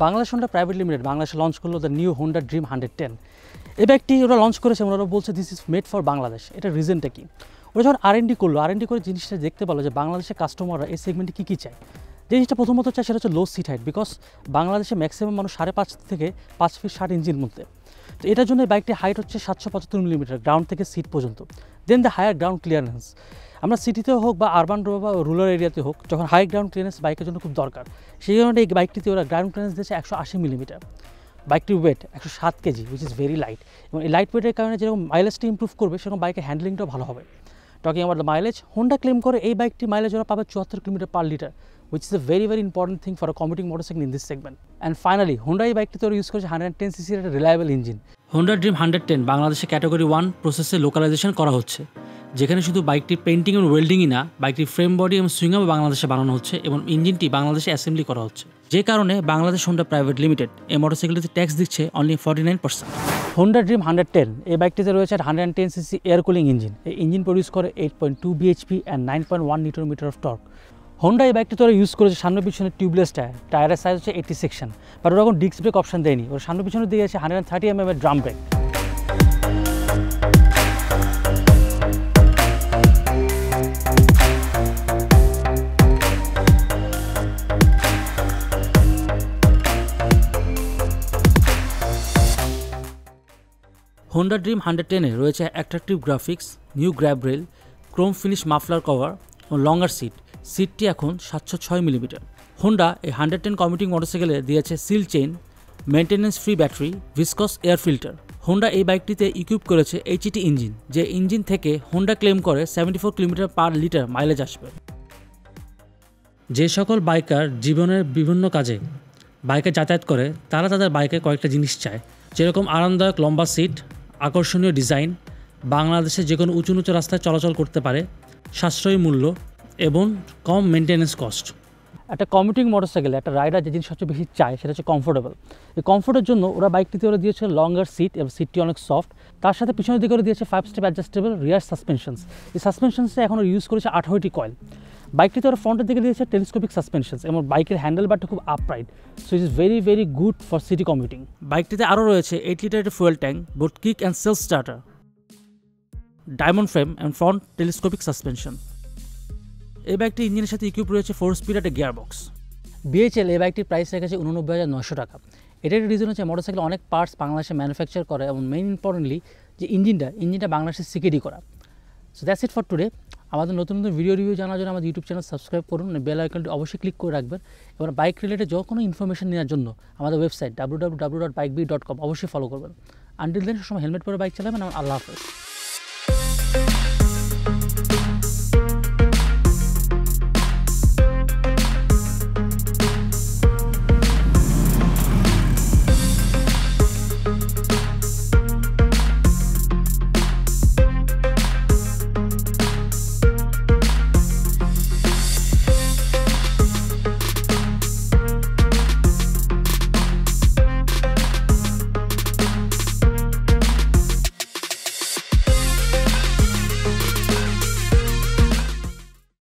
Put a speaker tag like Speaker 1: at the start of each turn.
Speaker 1: Bangladesh Honda private limited বাংলাদেশে launch করলো the new Honda dream 110। এই বাইকটি ওরা লঞ্চ করেছে, ওরা বলছে this is made for Bangladesh. এটা রিজনটা কি? ওরা যখন R&D করলো, R&D করে জিনিসটা দেখতে পারলো যে বাংলাদেশের কাস্টমাররা এই সেগমেন্টে কী চায়। যে জিনিসটা প্রথমত চায় সেটা হচ্ছে লো সিট হাইট, বিকজ বাংলাদেশে ম্যাক্সিমাম মানুষ 5.5 থেকে 5 ফিট 60 ইঞ্চির মধ্যে। তো এটার জন্য বাইকটির হাইট হচ্ছে 775 মিলিমিটার গ্রাউন্ড থেকে সিট পর্যন্ত। দেন দ্য হায়ার গ্রাউন্ড ক্লিয়ারেন্স, আমরা সিটিতেও হোক বা আরবান বা রুরাল এরিয়াতে হোক, যখন হাই গ্রাউন্ড ক্লিয়ারেন্স বাইকের জন্য খুব দরকার, সেই কারণে এই বাইকটিতে ওরা গ্রাউন্ড ক্লিয়ারেন্স দিয়েছে 180 মিলিমিটার। বাইকটির weight 107 kg, which is very light, এবং এই লাইট ওয়েটের কারণে যেরকম মাইলেজটা ইম্প্রুভ করবে সেরকম বাইকের হ্যান্ডলিংটাও ভালো হবে। Talking about the mileage, Honda claim করে এই বাইকটির মাইলেজ ওরা পাবে 74 kilometre per litre, which is a very important thing for a commuting motorcycle in this segment. And finally, Honda এই বাইকটিতে ওরা ইউজ করেছে 110cc এর একটা রিলায়েবল ইঞ্জিন। হোন্ডা ড্রিম 110 বাংলাদেশে ক্যাটাগরি 1 প্রসেসে লোকালাইজেশন করা হচ্ছে, যেখানে শুধু বাইকটির পেন্টিং এবং ওয়েল্ডিংই না, বাইকটির ফ্রেম বডি এবং সুইংআপও বাংলাদেশে বানানো হচ্ছে এবং ইঞ্জিনটি বাংলাদেশে অ্যাসেম্বলি করা হচ্ছে। যে কারণে বাংলাদেশ হোন্ডা প্রাইভেট লিমিটেড এই মোটরসাইকেলটিতে ট্যাক্স দিচ্ছে অনলি 49%। হোন্ডা ড্রিম 110 এই বাইকটিতে রয়েছে 110cc এয়ার কুলিং ইঞ্জিন। এই ইঞ্জিন প্রডিউস করে 8.2 bhp and 9.1 newton metre of torque. Honda এই বাইকটি তোরা ইউজ করেছে সামনে পিছনে টিউবলেস টায়ারের সাইজ হচ্ছে 80 সেকশন, বাট ওরা কোনো ডিস্ক ব্রেক অপশন দেয়নি। ওর সামনে পিছনে দিয়ে আছে 130 mm এর ড্রাম ব্রেক। হোন্ডা ড্রিম 110-এ রয়েছে attractive graphics, new grab rail, Chrome finish muffler cover এবং লঙ্গার সিটটি এখন 706 মিলিমিটার। হোন্ডা এই 110 কমিউটিং মোটরসাইকেলে দিয়েছে seal chain, maintenance free battery, viscose air filter. Honda এই বাইকটিতে ইকুইপ করেছে HET ইঞ্জিন, যে ইঞ্জিন থেকে হোন্ডা ক্লেম করে 74 কিলোমিটার পার লিটার মাইলেজ আসবে। যে সকল বাইকার জীবনের বিভিন্ন কাজে বাইকে যাতায়াত করে, তারা তাদের বাইকে কয়েকটা জিনিস চায়, যেরকম আরামদায়ক লম্বা সিট, আকর্ষণীয় ডিজাইন, বাংলাদেশে যে কোনো উঁচু নিচু রাস্তায় চলাচল করতে পারে, সাশ্রয়ী মূল্য এবং কম মেনটেন্যান্স কস্ট। একটা কমিউটিং মোটরসাইকেলে একটা রাইডার যে জিনিস সবচেয়ে বেশি চায় সেটা হচ্ছে কমফোর্টেবল। এই কমফোর্টের জন্য ওরা বাইকটিতে ওরা দিয়েছে লঙ্গার সিট এবং সিটটি অনেক সফট। তার সাথে পিছনের দিকে ওরা দিয়েছে 5 স্টেপ অ্যাডজাস্টেবল রিয়ার সাসপেনশনস। এই সাসপেনশনসে এখন ওরা ইউজ করেছে 18টি কয়েল। বাইকটিতে ওরা ফ্রন্টের দিকে দিয়েছে টেলিস্কোপিক সাসপেনশনস এবং বাইকের হ্যান্ডেল বারটা খুব upright, so it is very good for city commuting. বাইকটিতে আরও রয়েছে 8 লিটারের fuel tank, both kick and self starter, diamond frame and front telescopic suspension. এই বাইকটির ইঞ্জিনের সাথে ইকুইপ রয়েছে 4 স্পিড একটা গিয়ারবক্স। BHL এই বাইকটির প্রাইস রেখেছে 89,900 টাকা। এটার রিজন হচ্ছে মোটরসাইকেল অনেক পার্টস বাংলাদেশে ম্যানুফ্যাকচার করে এবং মেইন ইম্পর্টেন্টলি যে ইঞ্জিনটা বাংলাদেশে সিকিউরিটি করা। So that's it for today. আমাদের নতুন ভিডিও রিভিউ জানার জন্য আমাদের ইউটিউব চ্যানেল সাবস্ক্রাইব করুন, বেল আইকনটি অবশ্যই ক্লিক করে রাখবেন এবং বাইক রিলেটেড যে কোনো ইনফরমেশন নেওয়ার জন্য আমাদের ওয়েবসাইট www.bikebee.com অবশ্যই ফলো করবেন। আনটিল দেন সবসময় হেলমেট পরে বাইক চালাবেন। আল্লাহ হাফেজ।